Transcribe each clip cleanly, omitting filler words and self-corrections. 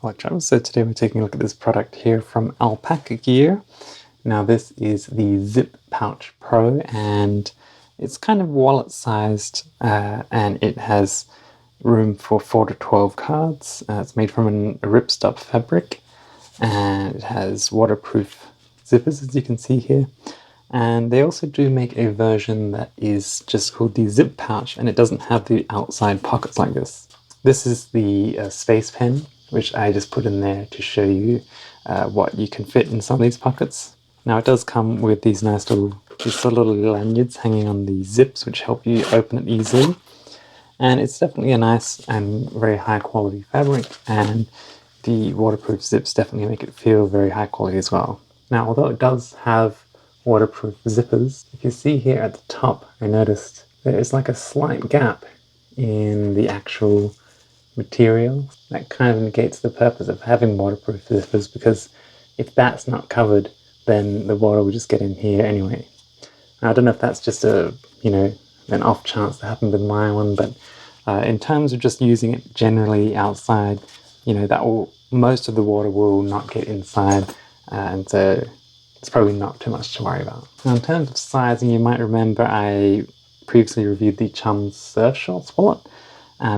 Hello Travis, so today we're taking a look at this product here from Alpaka Gear. Now this is the Zip Pouch Pro and it's kind of wallet sized and it has room for 4 to 12 cards. It's made from a ripstop fabric and it has waterproof zippers, as you can see here. And they also do make a version that is just called the Zip Pouch, and it doesn't have the outside pockets like this. This is the space pen, which I just put in there to show you what you can fit in some of these pockets. Now it does come with these nice little lanyards hanging on the zips, which help you open it easily. And it's definitely a nice and very high quality fabric, and the waterproof zips definitely make it feel very high quality as well. Now, although it does have waterproof zippers, if you see here at the top, I noticed there is like a slight gap in the actual material. That kind of negates the purpose of having waterproof zippers, because if that's not covered, then the water will just get in here anyway. Now, I don't know if that's just an off chance that happened with my one, but in terms of just using it generally outside, most of the water will not get inside, and so it's probably not too much to worry about. Now, in terms of sizing, you might remember I previously reviewed the Chum Surf Shorts wallet.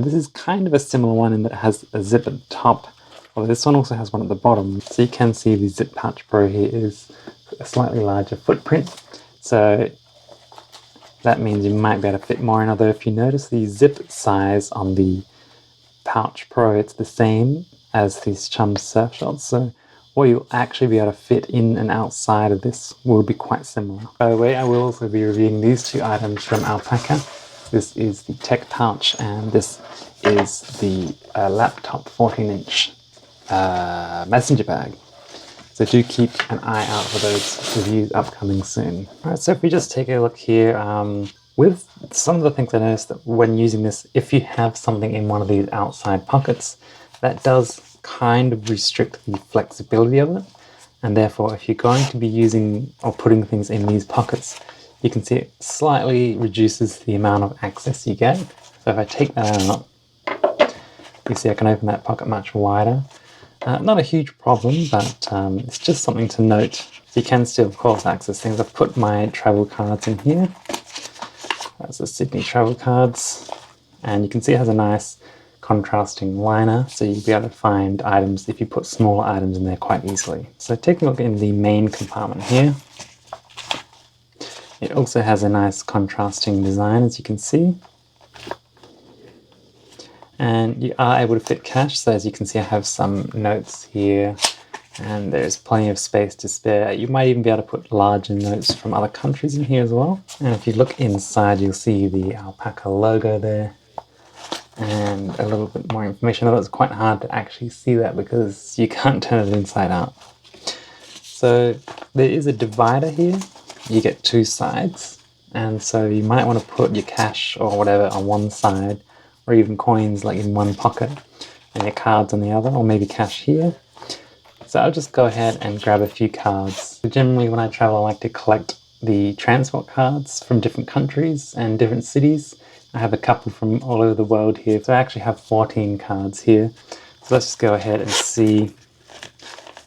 This is kind of a similar one in that it has a zip at the top, although this one also has one at the bottom. So you can see the Zip Pouch Pro here is a slightly larger footprint, so that means you might be able to fit more in. Although if you notice the zip size on the Pouch Pro, it's the same as these Chum Surf Shorts, so what you'll actually be able to fit in and outside of this will be quite similar. By the way, I will also be reviewing these two items from Alpaka. This is the Tech Pouch, and this is the laptop 14-inch messenger bag. So do keep an eye out for those reviews upcoming soon. Alright, so if we just take a look here, with some of the things I noticed that when using this, if you have something in one of these outside pockets, that does kind of restrict the flexibility of it, and therefore if you're going to be using or putting things in these pockets, you can see it slightly reduces the amount of access you get. So if I take that out, you see I can open that pocket much wider. Not a huge problem, but it's just something to note. You can still, of course, access things. I've put my travel cards in here. That's the Sydney travel cards. And you can see it has a nice contrasting liner, so you'll be able to find items if you put smaller items in there quite easily. So taking a look in the main compartment here, it also has a nice contrasting design, as you can see. And you are able to fit cash, so as you can see I have some notes here, and there's plenty of space to spare. You might even be able to put larger notes from other countries in here as well. And if you look inside, you'll see the Alpaka logo there, and a little bit more information, although it's quite hard to actually see that because you can't turn it inside out. So there is a divider here. You get two sides, and so you might want to put your cash or whatever on one side, or even coins like in one pocket, and your cards on the other, or maybe cash here. So I'll just go ahead and grab a few cards. Generally when I travel, I like to collect the transport cards from different countries and different cities. I have a couple from all over the world here, so I actually have 14 cards here. So let's just go ahead and see.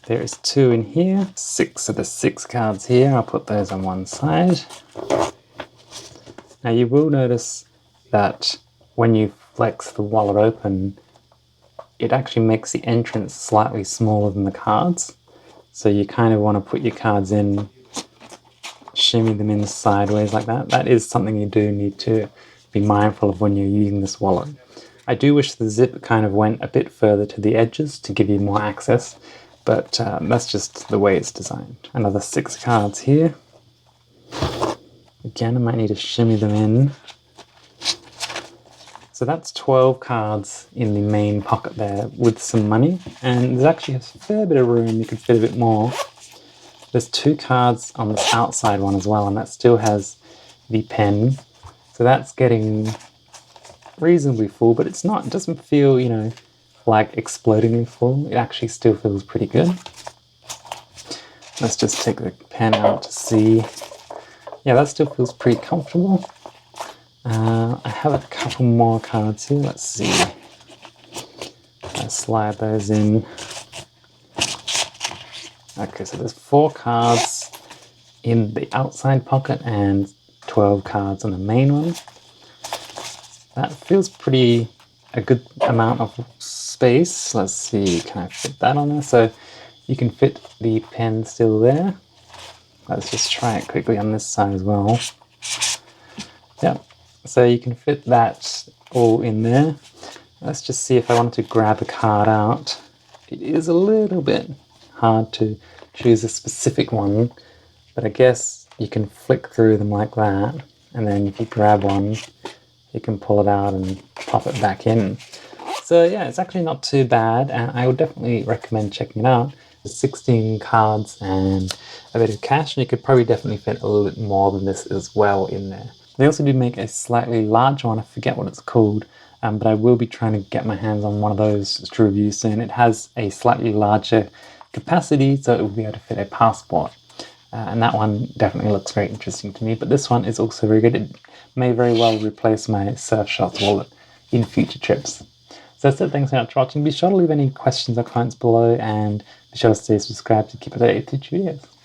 There is 2 in here, 6 of the 6 cards here. I'll put those on one side. Now you will notice that when you flex the wallet open, it actually makes the entrance slightly smaller than the cards. So you kind of want to put your cards in, shimmy them in sideways like that. That is something you do need to be mindful of when you're using this wallet. I do wish the zip kind of went a bit further to the edges to give you more access, but that's just the way it's designed. Another 6 cards here. Again, I might need to shimmy them in. So that's 12 cards in the main pocket there with some money, and there's actually a fair bit of room. You could fit a bit more. There's 2 cards on this outside one as well, and that still has the pen. So that's getting reasonably full, but it's not, it doesn't feel, like explodingly full. It actually still feels pretty good. Let's just take the pen out to see. Yeah, that still feels pretty comfortable. I have a couple more cards here. Let's see. I slide those in. Okay, so there's 4 cards in the outside pocket and 12 cards on the main one. That feels pretty a good amount of space. Let's see, can I fit that on there? So you can fit the pen still there. Let's just try it quickly on this side as well. Yeah, so you can fit that all in there. Let's just see if I want to grab a card out. It is a little bit hard to choose a specific one, but I guess you can flick through them like that, and then if you grab one, you can pull it out and pop it back in. So yeah, it's actually not too bad, and I would definitely recommend checking it out. There's 16 cards and a bit of cash, and you could probably definitely fit a little bit more than this as well in there. They also do make a slightly larger one, I forget what it's called, but I will be trying to get my hands on one of those to review soon. It has a slightly larger capacity, so it will be able to fit a passport. And that one definitely looks very interesting to me, but this one is also very good. It may very well replace my Surfshots wallet in future trips. So that's it, thanks so much for watching. Be sure to leave any questions or comments below, and be sure to stay subscribed to keep updated with future videos.